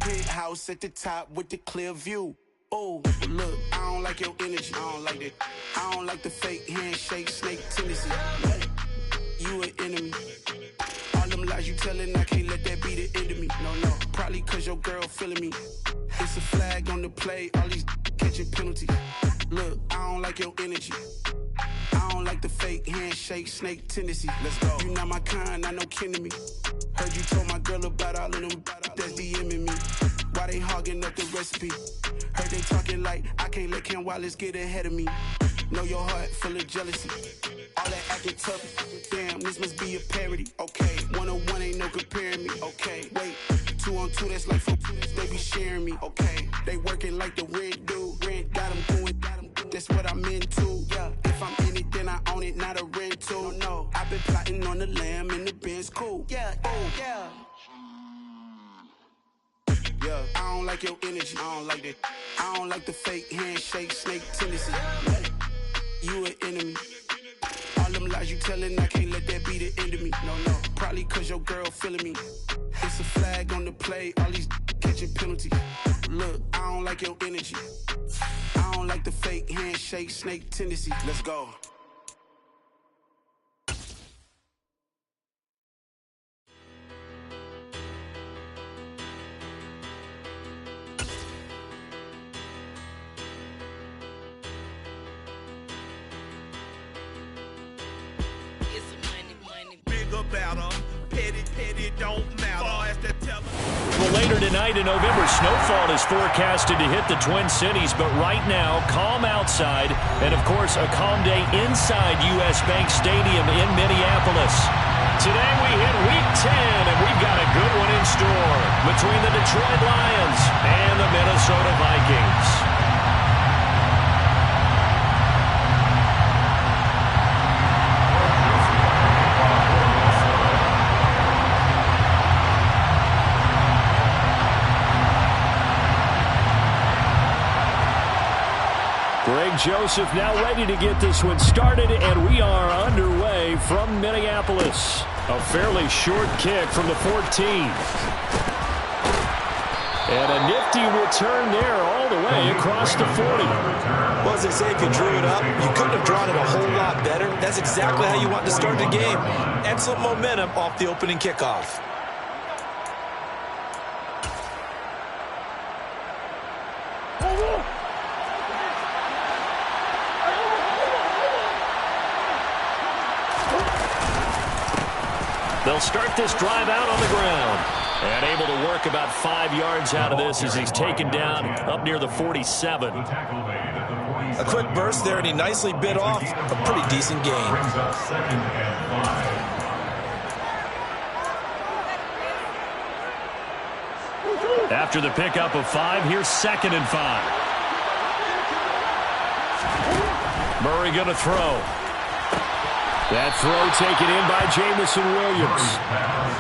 penthouse at the top with the clear view. Oh, look, I don't like your energy. I don't like that. I don't like the fake handshake, snake tendency. You an enemy. All them lies you telling, I can't let that be the end of me. No, probably cause your girl feeling me. It's a flag on the play, all these catching penalties. Look, I don't like your energy. I don't like the fake handshake, snake tendency. Let's go. You not my kind, I know kin to me. Heard you told my girl about all of them that's DMing me. Why they hogging up the recipe? Heard they talking like I can't let Ken Wallace get ahead of me. Know your heart full of jealousy. All that acting tough. Damn, this must be a parody. Okay, 1-on-1 ain't no comparing me. Okay, wait, 2-on-2 that's like 4-2. They be sharing me. Okay, they working like the rent dude. Rent got them going. That's what I'm into. Yeah, if I'm in it, then I own it, not a rental. No, I've been plotting on the lamb and the Benz cool. Yeah, oh yeah. Yeah, I don't like your energy. I don't like that. I don't like the fake handshake, snake tendency. You an enemy. All them lies you telling, I can't let that be the end of me. No, probably cause your girl feeling me. It's a flag on the play, all these catching penalties. Look, I don't like your energy. I don't like the fake handshake, snake tendency. Let's go. Well, later tonight in November, snowfall is forecasted to hit the Twin Cities, but right now, calm outside, and of course, a calm day inside U.S. Bank Stadium in Minneapolis. Today we hit Week 10, and we've got a good one in store between the Detroit Lions and the Minnesota Vikings. Greg Joseph now ready to get this one started, and we are underway from Minneapolis. A fairly short kick from the 14. And a nifty return there all the way across the 40. Well, as they say, if you drew it up, you couldn't have drawn it a whole lot better. That's exactly how you want to start the game. Excellent momentum off the opening kickoff. They'll start this drive out on the ground. And able to work about 5 yards out of this as he's taken down up near the 47. A quick burst there, and he nicely bit off a pretty decent gain. After the pickup of 5, here's 2nd and 5. Murray going to throw. That throw taken in by Jamison Williams.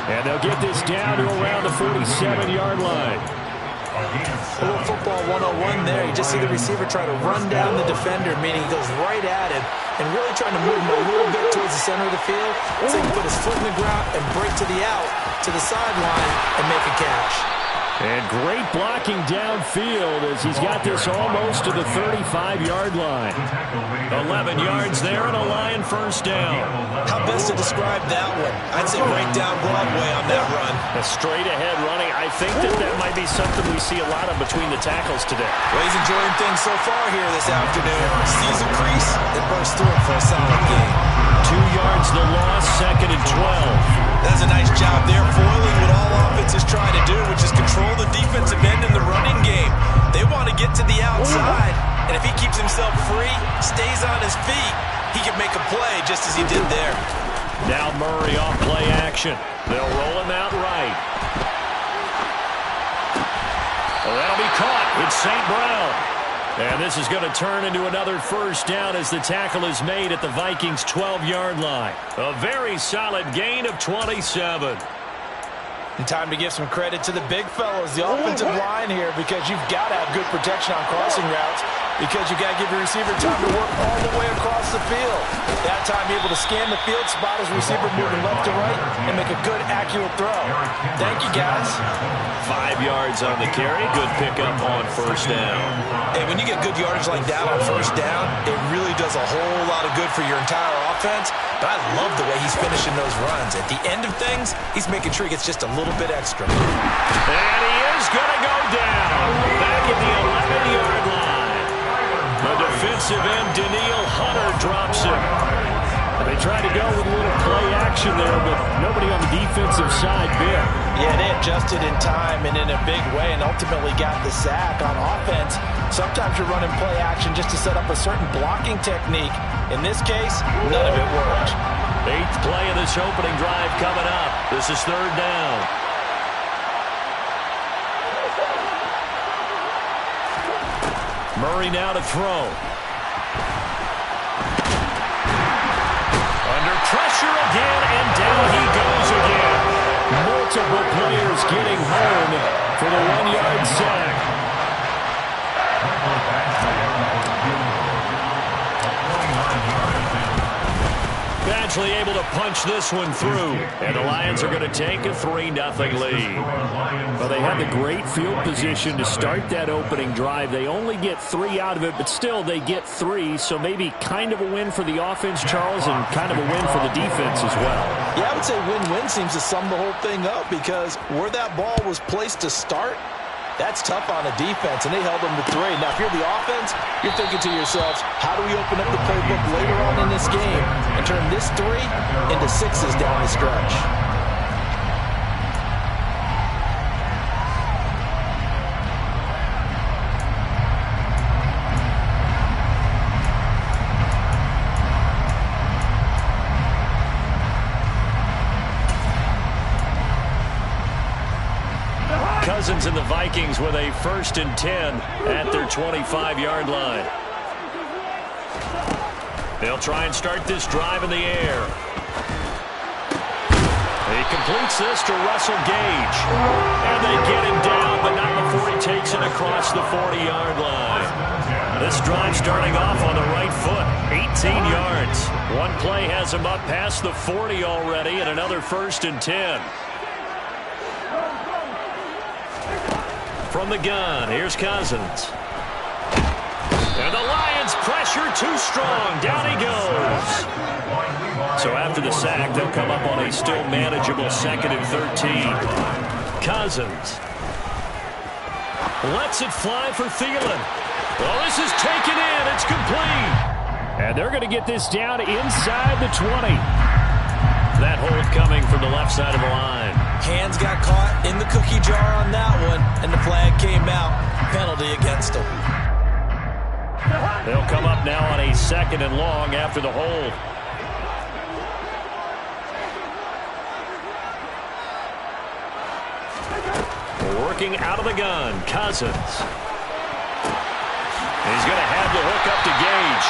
And they'll get this down to around the 47-yard line. A little football 101 there. You just see the receiver try to run down the defender, meaning he goes right at him and really trying to move him a little bit towards the center of the field so he can put his foot in the ground and break to the out, to the sideline, and make a catch. And great blocking downfield as he's got this almost to the 35-yard line. 11 yards there and a Lion first down. How best to describe that one? I'd say right down Broadway on that run. A straight-ahead running. I think that might be something we see a lot of between the tackles today. Well, he's enjoying things so far here this afternoon. Sees a crease and bursts through it for a solid gain. 2 yards the loss, 2nd and 12. That's a nice job there, foiling what all offenses try to do, which is control the defensive end in the running game. They want to get to the outside, and if he keeps himself free, stays on his feet, he can make a play just as he did there. Now Murray off play action. They'll roll him out right. Well, that'll be caught. It's St. Brown. And this is going to turn into another first down as the tackle is made at the Vikings' 12-yard line. A very solid gain of 27. And time to give some credit to the big fellows, the offensive line here, because you've got to have good protection on crossing routes. because you got to give your receiver time to work all the way across the field. That time, able to scan the field, spot his receiver moving left to right, and make a good, accurate throw. Thank you, guys. 5 yards on the carry. Good pickup on first down. And when you get good yardage like that on first down, it really does a whole lot of good for your entire offense. But I love the way he's finishing those runs. At the end of things, he's making sure he gets just a little bit extra. And he is going to go down back at the 11-yard line. The defensive end, Daniil Hunter, drops him. They tried to go with a little play action there, but nobody on the defensive side bit. Yeah, they adjusted in time and in a big way and ultimately got the sack. On offense, sometimes you're running play action just to set up a certain blocking technique. In this case, none of it worked. 8th play of this opening drive coming up. This is third down. Murray now to throw. Under pressure again, and down he goes again. Multiple players getting home for the 1-yard sack. Badgley able to punch this one through, and the Lions are going to take a 3-0 lead. Well, they had the great field position to start that opening drive. They only get 3 out of it, but still they get 3, so maybe kind of a win for the offense, Charles, and kind of a win for the defense as well. Yeah, I would say win-win seems to sum the whole thing up, because where that ball was placed to start, that's tough on the defense, and they held them to 3. Now, if you're the offense, you're thinking to yourselves, how do we open up the playbook later on in this game and turn this 3 into 6s down the stretch? Cousins and the Vikings with a 1st and 10 at their 25-yard line. They'll try and start this drive in the air. He completes this to Russell Gage. And they get him down, but not before he takes it across the 40-yard line. This drive starting off on the right foot. 18 yards. One play has him up past the 40 already, and another 1st and 10. From the gun, here's Cousins. And the Lions pressure too strong. Down he goes. So after the sack, they'll come up on a still manageable 2nd and 13. Cousins lets it fly for Thielen. Well, this is taken in. It's complete. And they're going to get this down inside the 20. That hold coming from the left side of the line. Hands got caught in the cookie jar on that one, and the flag came out. Penalty against them. They'll come up now on a 2nd and long after the hold. Working out of the gun, Cousins. He's going to have the hook up to Gage.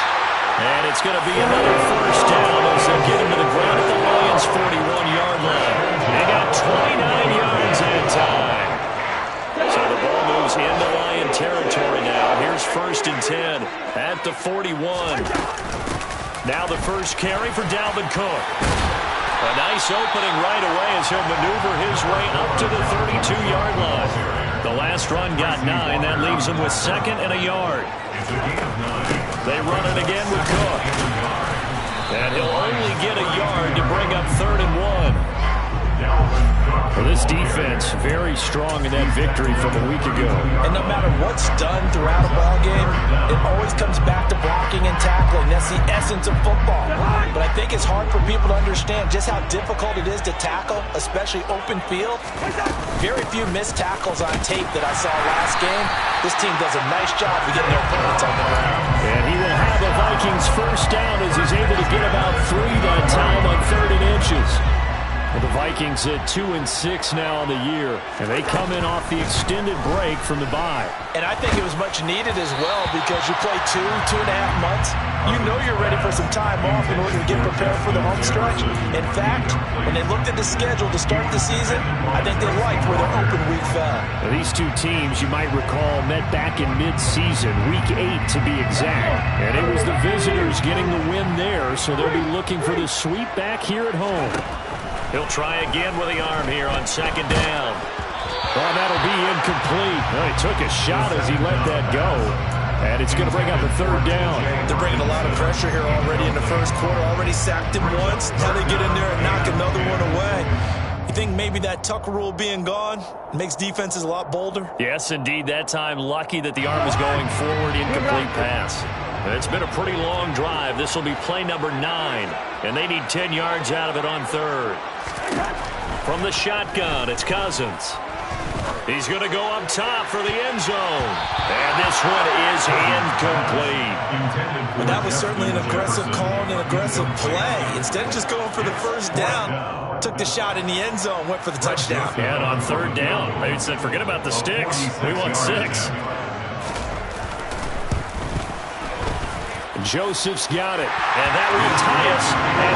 And it's going to be another 1st down as they get him to the ground at the Lions' 41-yard line. They got 29 yards that time. So the ball moves into Lion territory now. Here's 1st and 10 at the 41. Now the first carry for Dalvin Cook. A nice opening right away as he'll maneuver his way up to the 32-yard line. The last run got 9. That leaves him with 2nd and a yard. They run it again with Cook. And he'll only get a yard to bring up 3rd and 1. Well, this defense very strong in that victory from a week ago. And no matter what's done throughout a ball game, it always comes back to blocking and tackling. That's the essence of football. But I think it's hard for people to understand just how difficult it is to tackle, especially open field. Very few missed tackles on tape that I saw last game. This team does a nice job of getting their opponents on the ground. And he will have the Vikings 1st down as he's able to get about 3 that time on 3rd and inches. Well, the Vikings at 2-6 now on the year, and they come in off the extended break from the bye. And I think it was much needed as well because you play 2.5 months. You know you're ready for some time off in order to get prepared for the home stretch. In fact, when they looked at the schedule to start the season, I think they liked where their open week fell. Now, these two teams, you might recall, met back in mid-season, week 8 to be exact. And it was the visitors getting the win there, so they'll be looking for the sweep back here at home. He'll try again with the arm here on second down. Oh, that'll be incomplete. Well, he took a shot as he let that go. And it's going to bring up a third down. They're bringing a lot of pressure here already in the first quarter. Already sacked him once. Now they get in there and knock another one away. You think maybe that Tucker rule being gone makes defenses a lot bolder? Yes, indeed. That time, lucky that the arm was going forward. Incomplete pass. It's been a pretty long drive. This will be play number 9. And they need 10 yards out of it on third. From the shotgun, it's Cousins. He's going to go up top for the end zone. And this one is incomplete. Well, that was certainly an aggressive call and an aggressive play. Instead of just going for the first down, took the shot in the end zone, went for the touchdown. And on third down, they said, forget about the sticks. We want 6. Joseph's got it, and that will tie us at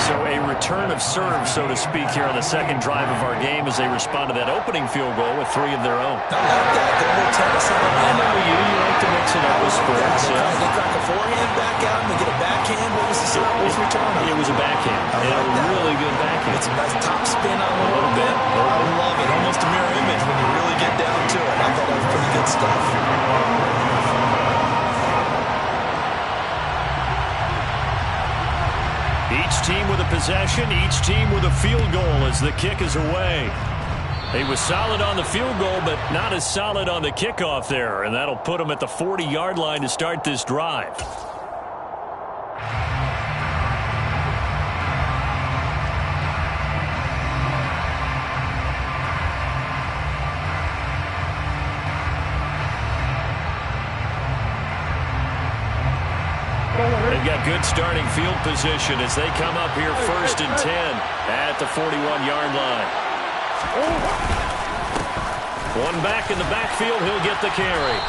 3-3. So a return of serve, so to speak, here on the second drive of our game as they respond to that opening field goal with 3 of their own. I like that. Go a little tennis on it. I know you like to mix it up with sports. They crack a forehand back out and they get a backhand. What was the serve? What was return? It was a backhand. Like a really good backhand. It's a nice top spin on a little bit. I love it. Almost a mirror image when you really get down to it. I thought that was pretty good stuff. Each team with a possession, each team with a field goal as the kick is away. He was solid on the field goal, but not as solid on the kickoff there, and that'll put him at the 40-yard line to start this drive. They've got good starting field position as they come up here 1st and 10 at the 41-yard line. One back in the backfield, he'll get the carry.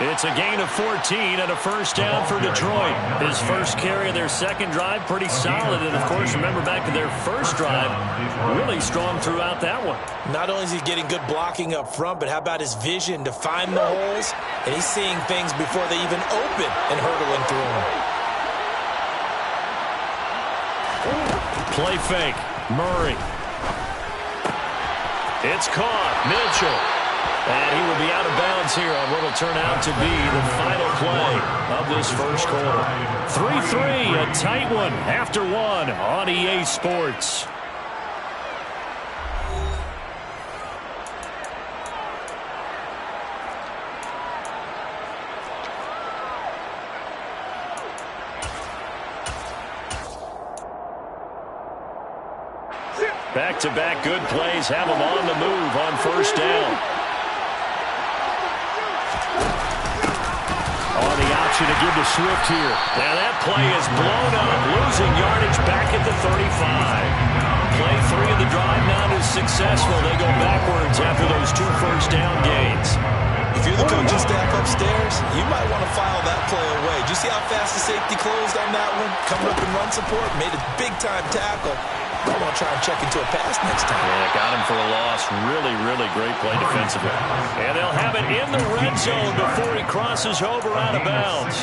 It's a gain of 14 and a first down for Detroit. His first carry of their second drive, pretty solid. And, of course, remember back to their first drive, really strong throughout that one. Not only is he getting good blocking up front, but how about his vision to find the holes? And he's seeing things before they even open and hurdling through them. Play fake. Murray. It's caught. Mitchell. And he will be out of bounds here on what will turn out to be the final play of this first quarter. 3-3, a tight one after one on EA Sports. Back-to-back good plays have them on the move on first down. On the option to give to Swift here. Now that play is blown up, losing yardage back at the 35. Play 3 of the drive not as successful. They go backwards after those 2 first down gains. If you're the coaching staff upstairs, you might want to file that play away. Did you see how fast the safety closed on that one? Coming up in run support, made a big-time tackle. I want to try and check into a pass next time. Yeah, got him for a loss. Really, really great play defensively. And they'll have it in the red zone before he crosses over out of bounds.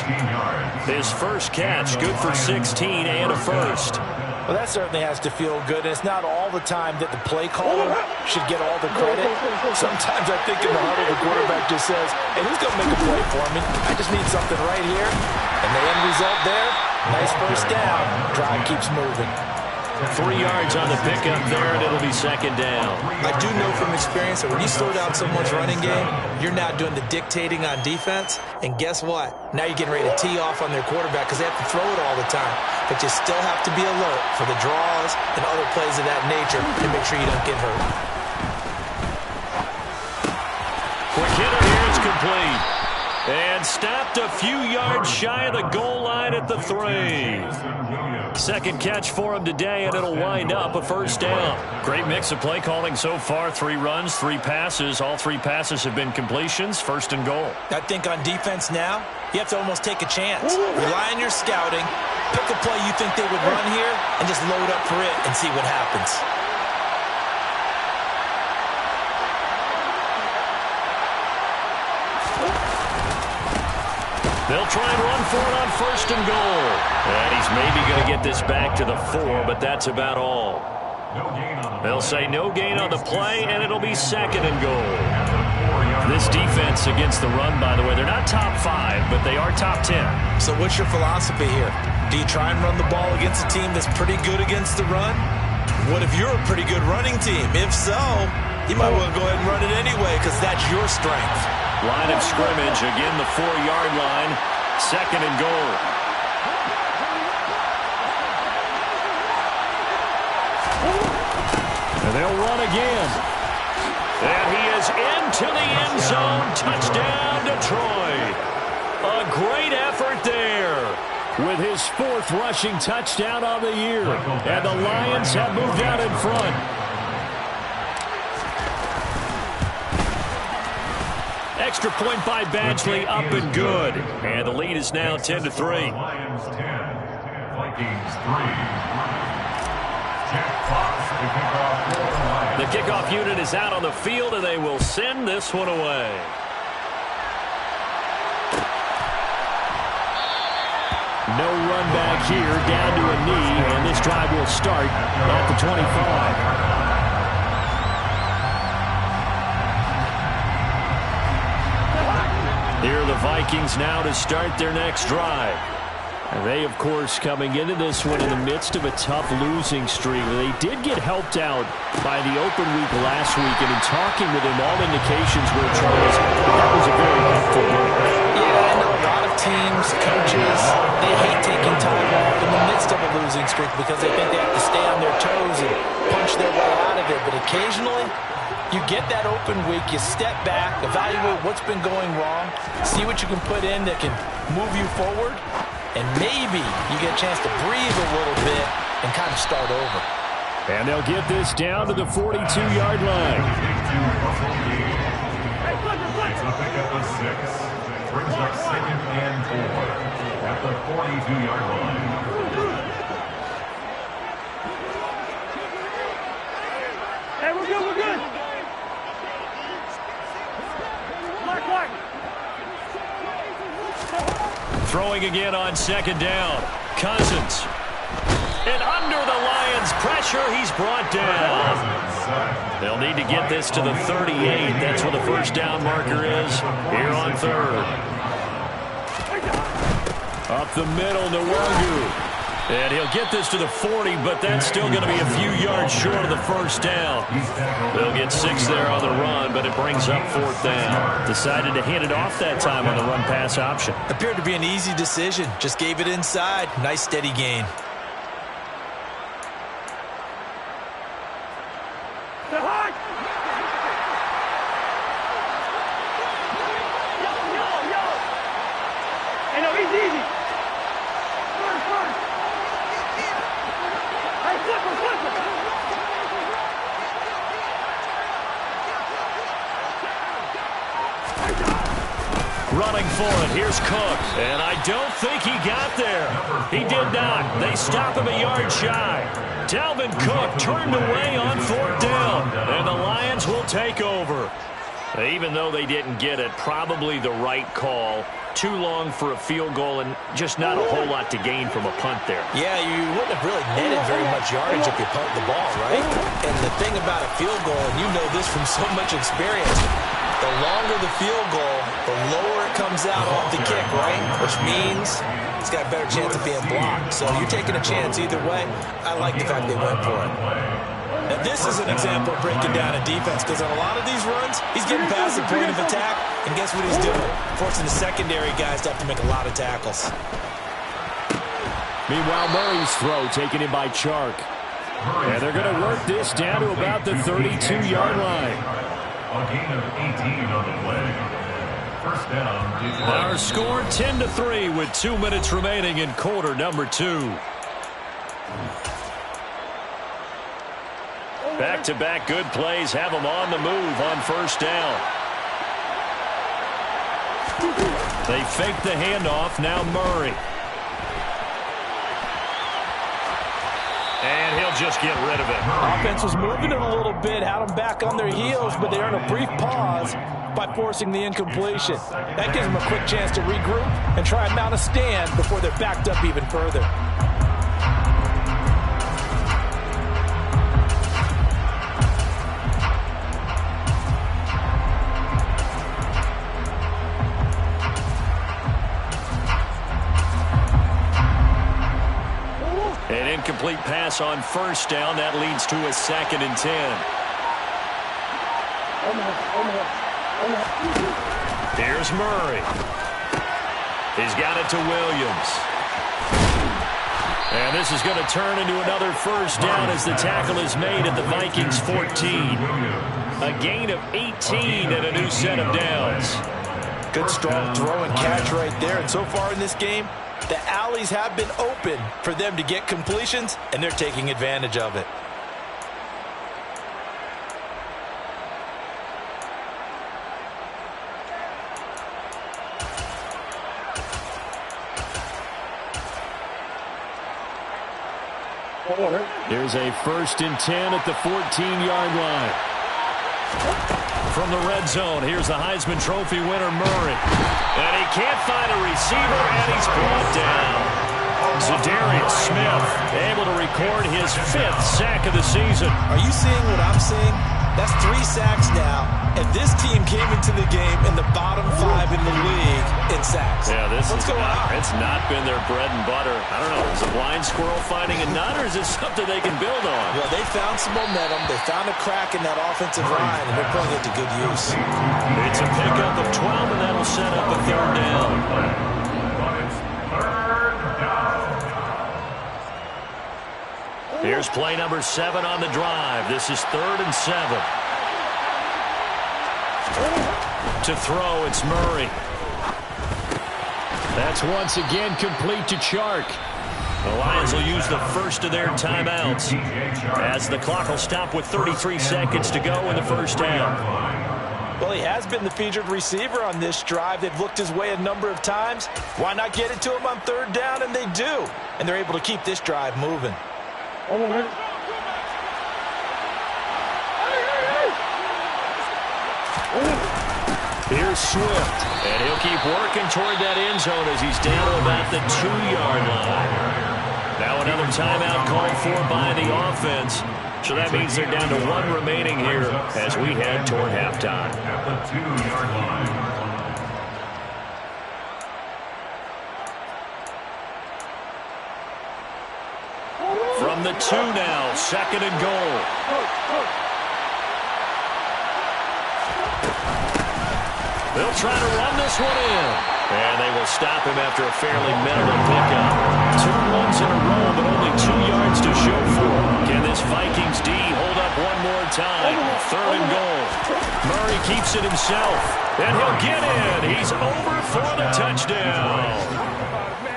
His first catch, good for 16 and a first. Well, that certainly has to feel good. And it's not all the time that the play caller should get all the credit. Sometimes I think in the huddle, the quarterback just says, hey, who's going to make a play for me? I just need something right here. And the end result there, nice first down. Drive keeps moving. 3 yards on the pickup there, and it'll be second down. I do know from experience that when you slow down someone's running game, you're now doing the dictating on defense. And guess what? Now you're getting ready to tee off on their quarterback because they have to throw it all the time. But you still have to be alert for the draws and other plays of that nature to make sure you don't get hurt. Quick hitter here, it's complete. And stopped a few yards shy of the goal line at the 3. Second catch for him today, and it'll wind up a first down. Great mix of play calling so far. 3 runs, 3 passes. All 3 passes have been completions. First and goal. I think on defense now, you have to almost take a chance. Rely on your scouting. Pick a play you think they would run here, and just load up for it and see what happens. They'll try and run for it on first and goal. And he's maybe going to get this back to the 4, but that's about all. They'll say no gain on the play, and it'll be second and goal. This defense against the run, by the way, they're not top 5, but they are top 10. So what's your philosophy here? Do you try and run the ball against a team that's pretty good against the run? What if you're a pretty good running team? If so, you might want to go ahead and run it anyway because that's your strength. Line of scrimmage, again the 4-yard line, second and goal. And they'll run again. And he is into the end zone. Touchdown, Detroit. A great effort there with his 4th rushing touchdown of the year. And the Lions have moved out in front. Extra point by Badgley, up and good. And the lead is now 10-3. Lions 10, Vikings 3. The kickoff unit is out on the field, and they will send this one away. No run back here, down to a knee, and this drive will start at the 25. Here are the Vikings now to start their next drive. And they, of course, coming into this one in the midst of a tough losing streak. They did get helped out by the open week last week, and in talking with him, all indications were, Charles, that was a very helpful break. Yeah, I know a lot of teams, coaches, they hate taking time off in the midst of a losing streak because they think they have to stay on their toes and punch their way out of it. But occasionally, you get that open week, you step back, evaluate what's been going wrong, see what you can put in that can move you forward, and maybe you get a chance to breathe a little bit and kind of start over. And they'll get this down to the 42-yard line. It's a pick up of 6. Brings up 2nd and 4 at the 42-yard line. Hey, we're good, we're good. Throwing again on second down. Cousins. And under the Lions' pressure, he's brought down. They'll need to get this to the 38. That's where the first down marker is here on 3rd. Up the middle, Nwangu. And he'll get this to the 40, but that's still going to be a few yards short of the first down. They'll get 6 there on the run, but it brings up 4th down. Decided to hand it off that time on the run-pass option. Appeared to be an easy decision. Just gave it inside. Nice, steady gain. Hey, no, he's easy. Running for it. Here's Cook. And I don't think he got there. He did not. They stop him a yard shy. Dalvin Cook turned away on 4th down. And the Lions will take over. Even though they didn't get it, probably the right call. Too long for a field goal and just not a whole lot to gain from a punt there. Yeah, you wouldn't have really netted very much yardage if you punt the ball, right? And the thing about a field goal, and you know this from so much experience, the longer the field goal, the lower it comes out off the kick, right? Which means it's got a better chance of being blocked. So you're taking a chance either way. I like the fact they went for it. And this is an example of breaking down a defense because on a lot of these runs, he's getting past the point of attack, and guess what he's doing? Forcing the secondary guys to have to make a lot of tackles. Meanwhile, Murray's throw taken in by Chark. And they're going to work this down to about the 32-yard line. A gain of 18 on the play. First down, Detroit. Our score 10-3 with 2 minutes remaining in quarter number 2. Back-to-back good plays have them on the move on first down. They fake the handoff. Now Murray. And he'll just get rid of it. Offense was moving it a little bit, had them back on their heels, but they earned a brief pause by forcing the incompletion. That gives them a quick chance to regroup and try and mount a stand before they're backed up even further. An incomplete pass on first down. That leads to a 2nd and 10. Here's Murray. He's got it to Williams. And this is going to turn into another first down as the tackle is made at the Vikings 14. A gain of 18 and a new set of downs. Good strong throw and catch right there. And so far in this game, the alleys have been open for them to get completions, and they're taking advantage of it. Here's a 1st and 10 at the 14-yard line. From the red zone, here's the Heisman Trophy winner, Murray. And he can't find a receiver, and he's brought down. Zadarius Smith able to record his 5th sack of the season. Are you seeing what I'm seeing? That's 3 sacks now, and this team came into the game in the bottom 5 in the league in sacks. Yeah, What's going on? It's not been their bread and butter. I don't know, is a blind squirrel finding a nut, or is it something they can build on? Well, they found some momentum. They found a crack in that offensive line, and they're putting it to good use. It's a pickup of 12, and that'll set up a 3rd down. Here's play number 7 on the drive. This is 3rd and 7. To throw, it's Murray. That's once again complete to Chark. The Lions will use the first of their timeouts as the clock will stop with 33 seconds to go in the first half. Well, he has been the featured receiver on this drive. They've looked his way a number of times. Why not get it to him on 3rd down? And they do. And they're able to keep this drive moving. Here's Swift, and he'll keep working toward that end zone as he's down to about the 2-yard line. Now another timeout called for by the offense. So that means they're down to 1 remaining here as we head toward halftime. At the 2-yard line. From the 2 now, 2nd and goal. They'll try to run this one in. And they will stop him after a fairly minimal pickup. 2 runs in a row, but only 2 yards to show for it. Can this Vikings D hold up one more time? 3rd and goal. Murray keeps it himself. And he'll get in. He's over for the touchdown.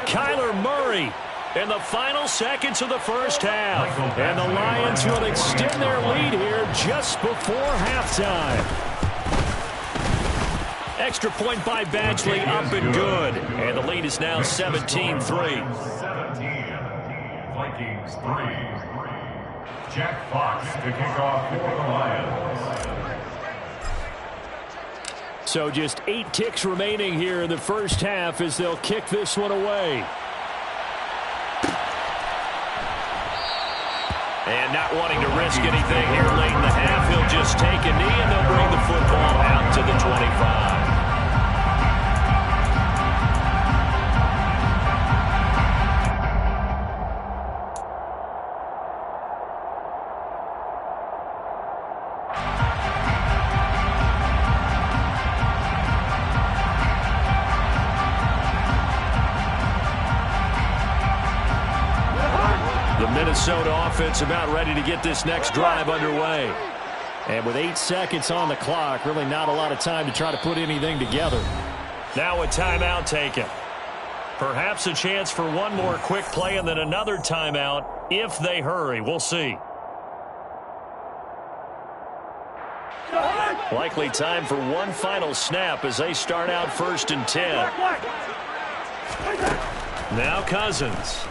Kyler Murray in the final seconds of the first half. And the Lions will extend their lead here just before halftime. Extra point by Badgley, up and good. And the lead is now 17-3. 17. Vikings 3. Jack Fox to kick off for the Lions. So just 8 ticks remaining here in the first half as they'll kick this one away. And not wanting to risk anything here late in the half, he'll just take a knee and they'll bring the football out to the 25. Minnesota offense about ready to get this next drive underway. And with 8 seconds on the clock, really not a lot of time to try to put anything together. Now a timeout taken. Perhaps a chance for one more quick play and then another timeout if they hurry. We'll see. Likely time for one final snap as they start out 1st and 10. Now Cousins.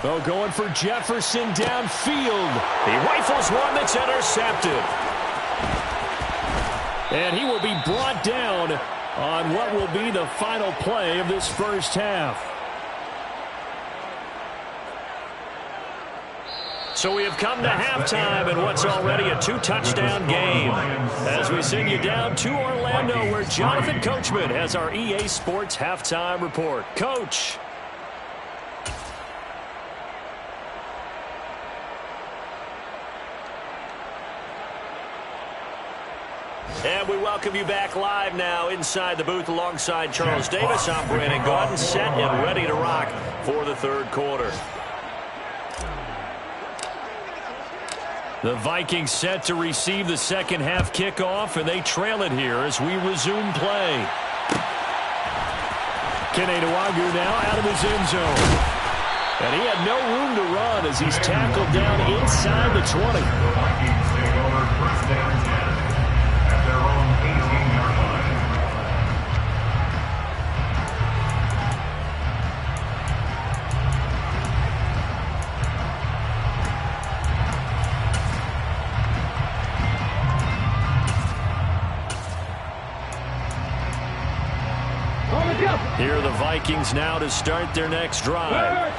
Oh, going for Jefferson downfield. He rifles one that's intercepted. And he will be brought down on what will be the final play of this first half. So we have come to halftime in what's already a 2-touchdown game. As we send you down to Orlando, where Jonathan Coachman has our EA Sports halftime report. Coach. And we welcome you back live now inside the booth alongside Charles Davis. I'm Brandon Gaudin, set and ready to rock for the third quarter. The Vikings set to receive the second half kickoff, and they trail it here as we resume play. Kene Nwangwu now out of his end zone. And he had no room to run as he's tackled down inside the 20. The Vikings take over 1st and 10 at their own 18-yard line. Here are the Vikings now to start their next drive.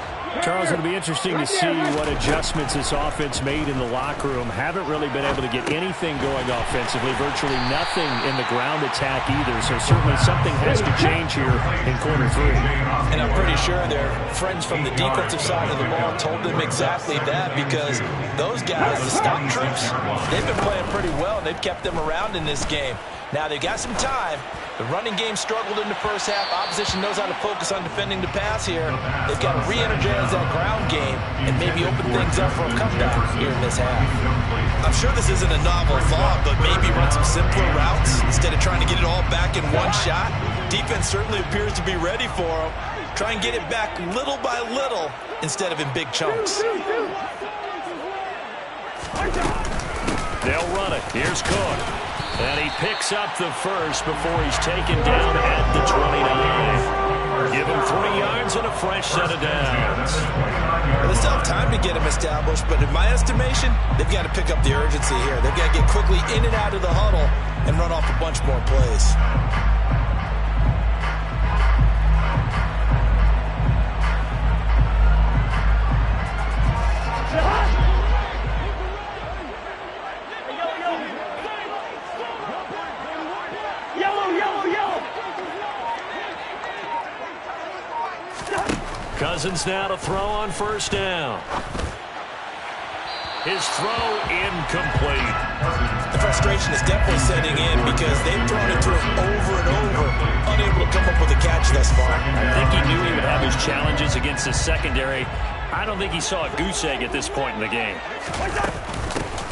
Charles, it'll be interesting to see what adjustments this offense made in the locker room. Haven't really been able to get anything going offensively, virtually nothing in the ground attack either. So certainly something has to change here in quarter 3. And I'm pretty sure their friends from the defensive side of the ball told them exactly that, because those guys, the stock troops, they've been playing pretty well. They've kept them around in this game. Now they've got some time. The running game struggled in the first half. Opposition knows how to focus on defending the pass here. They've got to re-energize that ground game and maybe open things up for a comeback here in this half. I'm sure this isn't a novel thought, but maybe run some simpler routes instead of trying to get it all back in one shot. Defense certainly appears to be ready for them. Try and get it back little by little instead of in big chunks. They'll run it. Here's Cook. And he picks up the first before he's taken down at the 29. Give him 3 yards and a fresh set of downs. Well, they still have time to get him established, but in my estimation, they've got to pick up the urgency here. They've got to get quickly in and out of the huddle and run off a bunch more plays. Cousins now to throw on first down. His throw incomplete. The frustration is definitely setting in because they've thrown it to him over and over, unable to come up with a catch thus far. I think he knew he would have his challenges against the secondary. I don't think he saw a goose egg at this point in the game.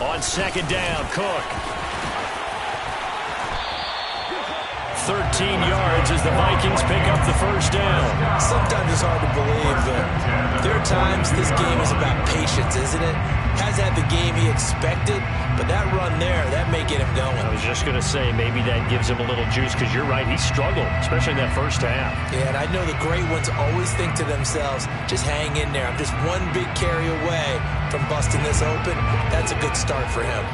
On second down, Cook. 13 yards as the Vikings pick up the first down. Sometimes it's hard to believe, but there are times this game is about patience, isn't it? Has had the game he expected, but that run there, that may get him going. I was just going to say, maybe that gives him a little juice, because you're right, he struggled, especially in that first half. Yeah, and I know the great ones always think to themselves, just hang in there. I'm just one big carry away from busting this open. That's a good start for him.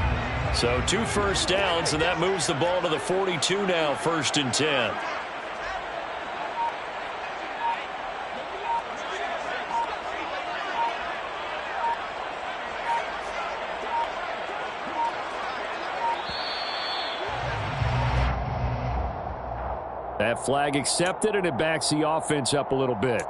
So 2 first downs, and that moves the ball to the 42 now, 1st and 10. That flag accepted, and it backs the offense up a little bit.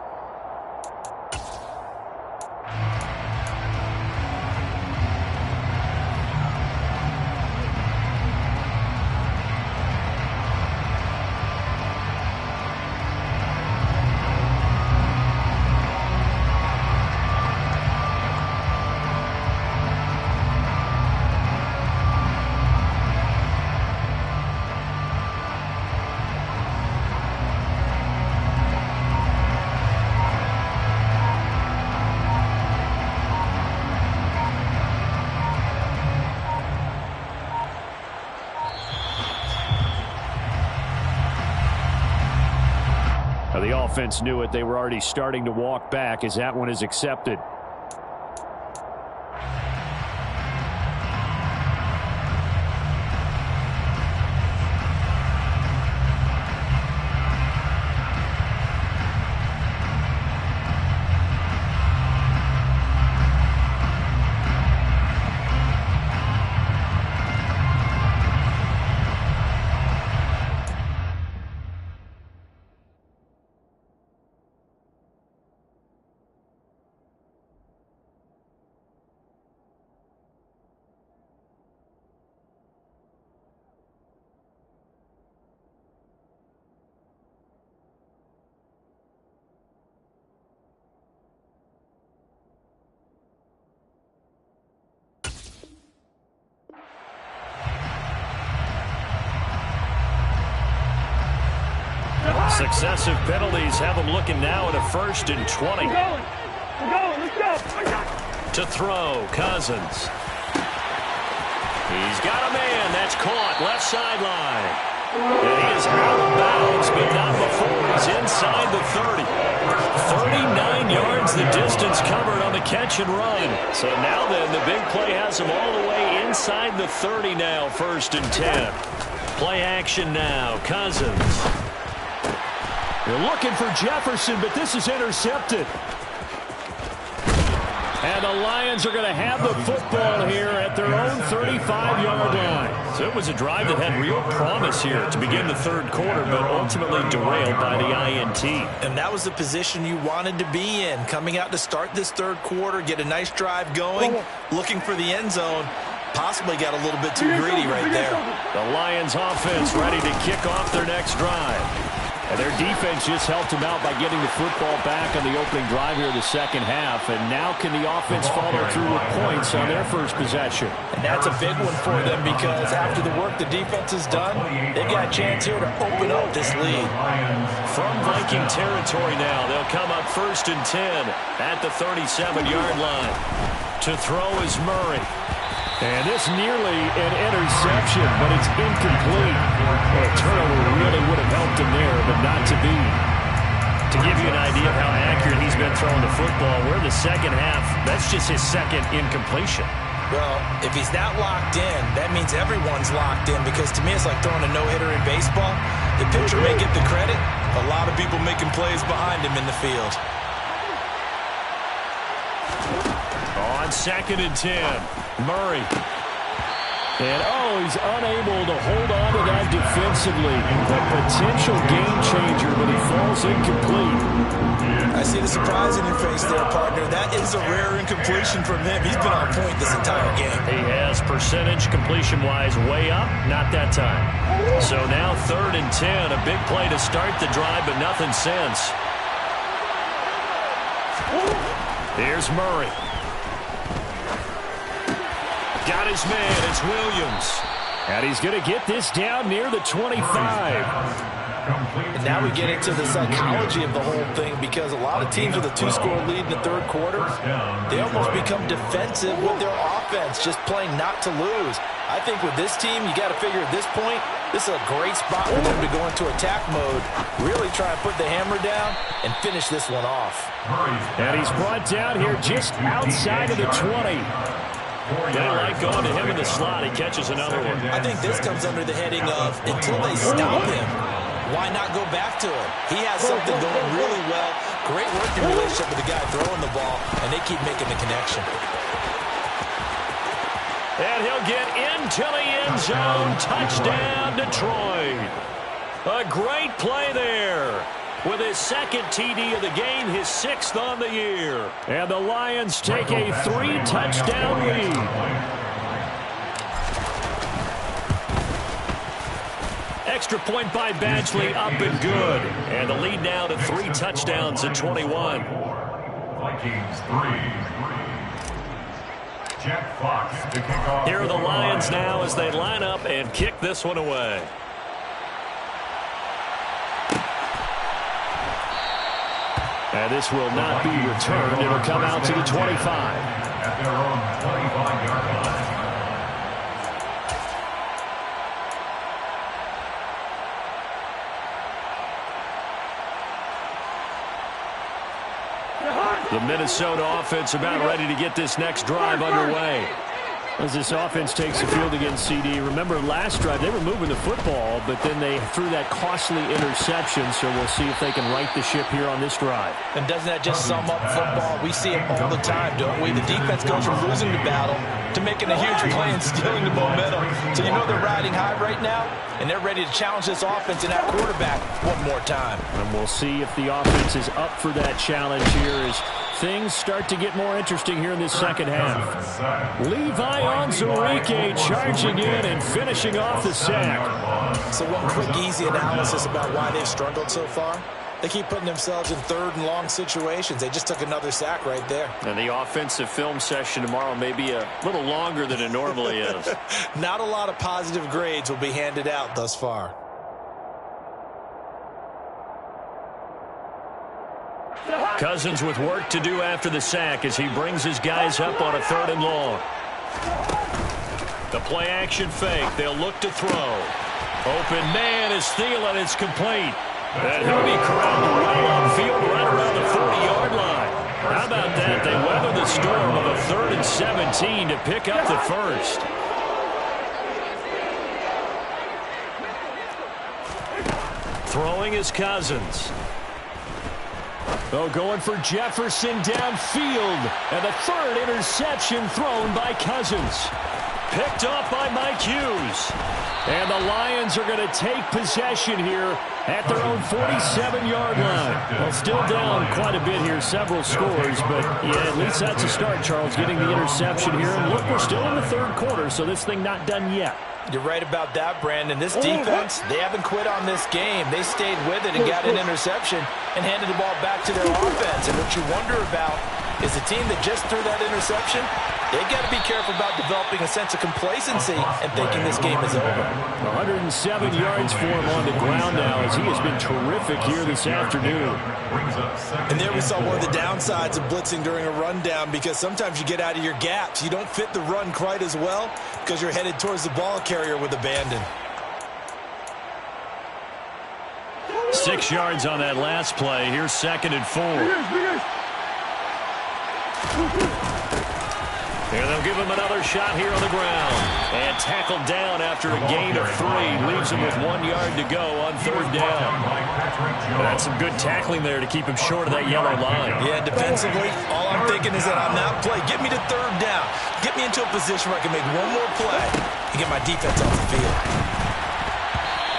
the offense knew it. They were already starting to walk back as that one is accepted. Successive penalties have them looking now at a 1st and 20. We're going, let's go. To throw, Cousins. He's got a man. That's caught. Left sideline. And he is out of bounds, but not before he's inside the 30. 39 yards the distance covered on the catch and run. So now then, the big play has him all the way inside the 30 now, 1st and 10. Play action now, Cousins. They're looking for Jefferson, but this is intercepted. And the Lions are going to have the football here at their own 35-yard line. So it was a drive that had real promise here to begin the 3rd quarter, but ultimately derailed by the INT. And that was the position you wanted to be in. Coming out to start this 3rd quarter, get a nice drive going, looking for the end zone. Possibly got a little bit too greedy right there. The Lions offense ready to kick off their next drive. And their defense just helped them out by getting the football back on the opening drive here in the 2nd half. And now can the offense follow through with points on their first possession? And that's a big one for them because after the work the defense has done, they've got a chance here to open up this lead. From Viking territory now, they'll come up 1st and 10 at the 37-yard line. To throw is Murray. And this nearly an interception, but it's incomplete. Well, a turnover really would have helped him there, but not to be. To give you an idea of how accurate he's been throwing the football, we're in the 2nd half. That's just his 2nd incompletion. Well, if he's not locked in, that means everyone's locked in because to me it's like throwing a no-hitter in baseball. The pitcher may get the credit. A lot of people making plays behind him in the field. On 2nd and 10, Murray. And, he's unable to hold on to that defensively. A potential game changer, but he falls incomplete. I see the surprise in your face there, partner. That is a rare incompletion from him. He's been on point this entire game. He has percentage completion-wise way up, not that time. So now 3rd and 10, a big play to start the drive, but nothing since. Here's Murray. Got his man. It's Williams. And he's going to get this down near the 25. And now we get into the psychology of the whole thing because a lot of teams with a 2-score lead in the 3rd quarter, they almost become defensive with their offense, just playing not to lose. I think with this team, you got to figure at this point, this is a great spot for them to go into attack mode, really try and put the hammer down and finish this one off. And he's brought down here just outside of the 20. They like going to him in the slot. He catches another one. I think this comes under the heading of until they stop him, why not go back to him? He has something going really well. Great working relationship with the guy throwing the ball, and they keep making the connection. And he'll get into the end zone. Touchdown, Detroit. A great play there. With his 2nd TD of the game, his 6th on the year. And the Lions take a 3-touchdown lead. Extra point by Badgley, up and good. And the lead now to 3 touchdowns at 21. Vikings 3. Jack Fox to kick off. Here are the Lions now as they line up and kick this one away. And this will not be returned. It'll come out to the 25. At their own 25-yard line. The Minnesota offense about ready to get this next drive underway. As this offense takes the field against CD, remember last drive they were moving the football, but then they threw that costly interception, so we'll see if they can right the ship here on this drive. And doesn't that just sum up football? We see it all the time, don't we? The defense goes from losing the battle to making a huge play and stealing the momentum. So you know they're riding high right now, and they're ready to challenge this offense and that quarterback one more time. And we'll see if the offense is up for that challenge here as things start to get more interesting here in this second half. Levi Onwuzurike charging in and finishing off the sack. So one quick, easy analysis about why they've struggled so far. They keep putting themselves in third and long situations. They just took another sack right there. And the offensive film session tomorrow may be a little longer than it normally is. Not a lot of positive grades will be handed out thus far. Cousins with work to do after the sack as he brings his guys up on a 3rd and long. The play action fake. They'll look to throw. Open man is Thielen. It's complete. And he'll be corralled well on field right around the 40-yard line. How about that? They weather the storm of a 3rd and 17 to pick up the first. Throwing is Cousins. Oh, going for Jefferson downfield. And the 3rd interception thrown by Cousins. Picked up by Mike Hughes. And the Lions are going to take possession here at their own 47-yard line. Well, still down quite a bit here, several scores. But, yeah, at least that's a start, Charles, getting the interception here. And look, we're still in the 3rd quarter, so this thing not done yet. You're right about that, Brandon. This defense, they haven't quit on this game. They stayed with it and got an interception and handed the ball back to their offense. And what you wonder about is the team that just threw that interception, they got to be careful about developing a sense of complacency and thinking this game is over. 107 yards for him on the ground now as he has been terrific here this afternoon. And there we saw one of the downsides of blitzing during a rundown, because sometimes you get out of your gaps. You don't fit the run quite as well because you're headed towards the ball carrier with abandon. 6 yards on that last play. Here's 2nd and 4. And they'll give him another shot here on the ground. And tackled down after a gain of 3. Leaves him with 1 yard to go on 3rd down. That's some good tackling there to keep him short of that yellow line. Yeah, defensively, all I'm thinking is that on that play, get me to 3rd down. Get me into a position where I can make one more play and get my defense off the field.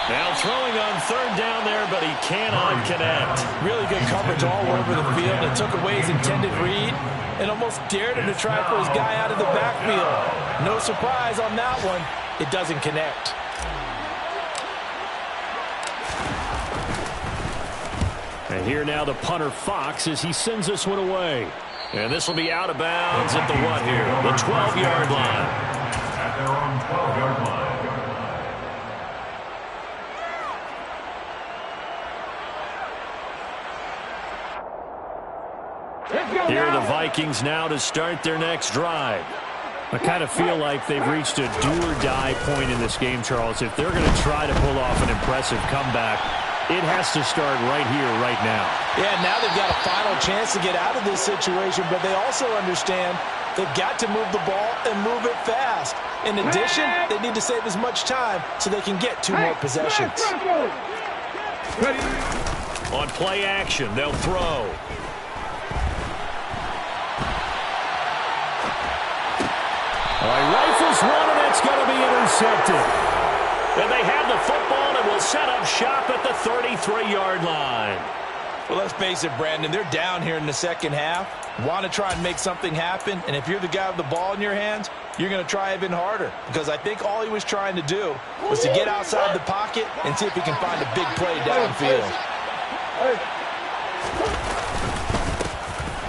Now throwing on 3rd down there, but he cannot connect. Really good coverage all over the field. It took away his intended read and almost dared him to try for his guy out of the backfield. No surprise on that one. It doesn't connect. And here now the punter Fox as he sends this one away. And this will be out of bounds at the what here? The 12-yard line. At their own 12-yard line. Here are the Vikings now to start their next drive. I kind of feel like they've reached a do-or-die point in this game, Charles. If they're going to try to pull off an impressive comeback, it has to start right here, right now. Yeah, now they've got a final chance to get out of this situation, but they also understand they've got to move the ball and move it fast. In addition, they need to save as much time so they can get 2 more possessions. On play action, they'll throw. All right, rifles one, and that's going to be intercepted. And they have the football and will set up shop at the 33-yard line. Well, let's face it, Brandon, they're down here in the second half. Want to try and make something happen, and if you're the guy with the ball in your hands, you're going to try even harder, because I think all he was trying to do was to get outside the pocket and see if he can find a big play downfield.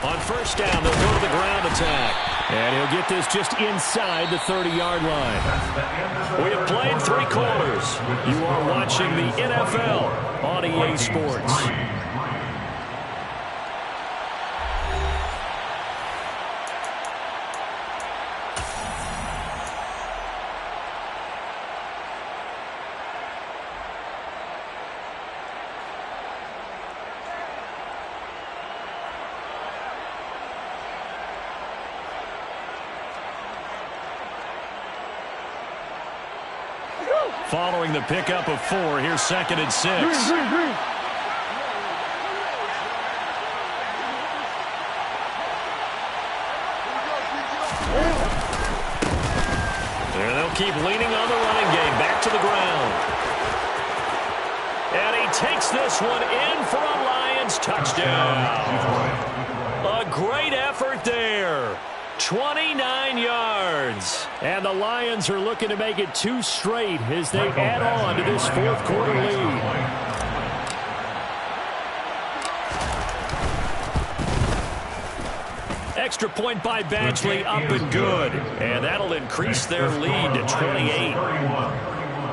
On 1st down, they'll go to the ground attack. And he'll get this just inside the 30-yard line. We have played 3 quarters. You are watching the NFL on EA Sports. Following the pickup of 4, here's 2nd and 6. There they'll keep leaning on the running game. Back to the ground. And he takes this one in for a Lions touchdown. A great effort there. 29 yards. And the Lions are looking to make it 2 straight as they add on to this 4th quarter lead. Extra point by Badgley, up and good. And that'll increase their lead to 28.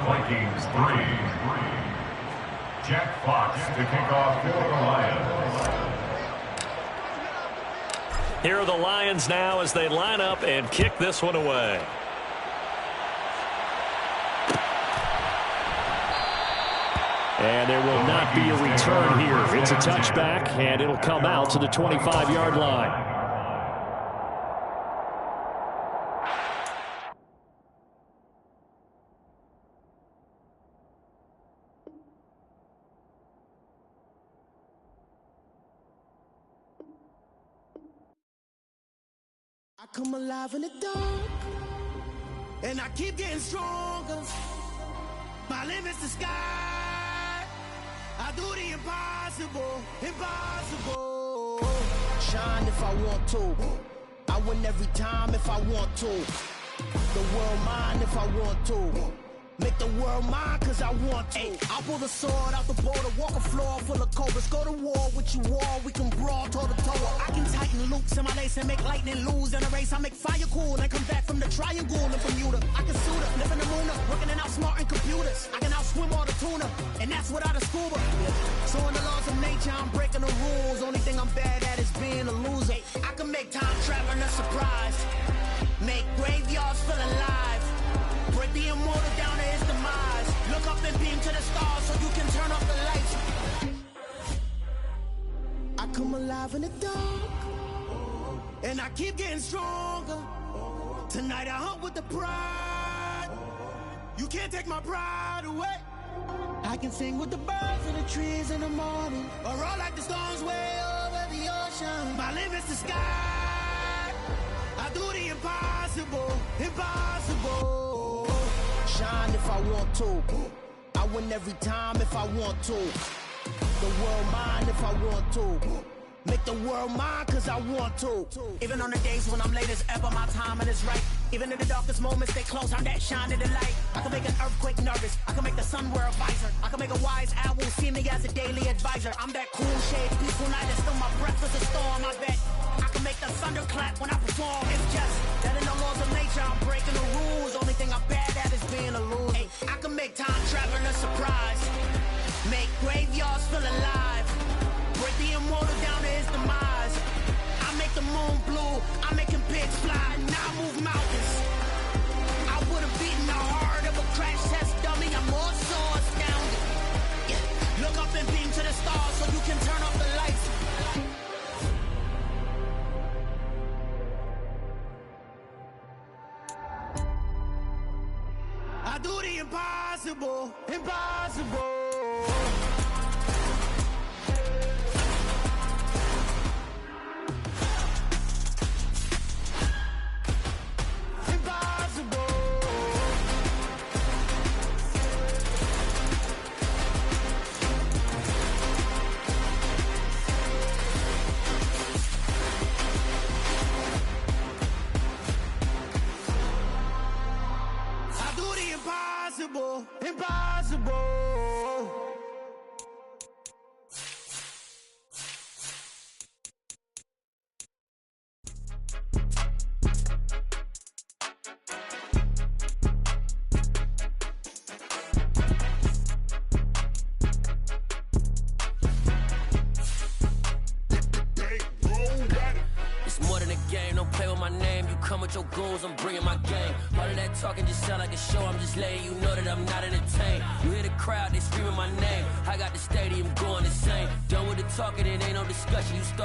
Vikings 3. Jack Fox to kick off for the Lions. Here are the Lions now as they line up and kick this one away. And there will not be a return here. It's a touchback, and it'll come out to the 25-yard line. I come alive in the dark, and I keep getting stronger. My limit's the sky. I do the impossible, impossible. Shine if I want to. I win every time if I want to. The world mine if I want to. Make the world mine cause I want to. I'll pull the sword out the border, walk a floor full of cobras. Go to war with you all, we can brawl toe to toe. I can tighten loops in my lace and make lightning lose in a race. I make fire cool and come back from the triangle in Bermuda. I can suit up, live in the moon up, working and outsmarting computers. I can outswim all the tuna, and that's without a scuba. So in the laws of nature, I'm breaking the rules. Only thing I'm bad at is being a loser. I can make time traveling a surprise. Make graveyards feel alive. Break the immortal down to his demise. Look up and beam to the stars so you can turn off the lights. I come alive in the dark, and I keep getting stronger. Tonight I hunt with the pride. You can't take my pride away. I can sing with the birds and the trees in the morning, or roll like the storms way over the ocean. My limit's the sky. I do the impossible, impossible. Shine if I want to. I win every time if I want to. The world mine if I want to. Make the world mine cause I want to. Even on the days when I'm late as ever, my timing is right. Even in the darkest moments, stay close, I'm that shining the light. I can make an earthquake nervous. I can make the sun wear a visor. I can make a wise owl see me as a daily advisor. I'm that cool shade, peaceful night, and still my breath is a storm, I bet. I can make the thunder clap when I perform. It's just that in the laws of nature, I'm breaking the rules. Only thing I'm bad at is being a loser. Hey, I can make time traveling a surprise. Make graveyards feel alive. Break the immortal down to his demise. I make the moon blue. I'm making pigs fly. Now I move mountains. I would have beaten the heart of a crash test dummy. I'm more so astounded. Yeah. Look up and beam to the stars so you can turn off the lights. I do the impossible, impossible. Impossible, impossible. It's more than a game, don't play with my name. You come with your goons, I'm bringing my game. All of that talking just sound like a show, I'm just letting you know that I'm not entertained. You hear the crowd, they screaming my name. I got the stadium going insane. Done with the talking, it ain't no discussion. You start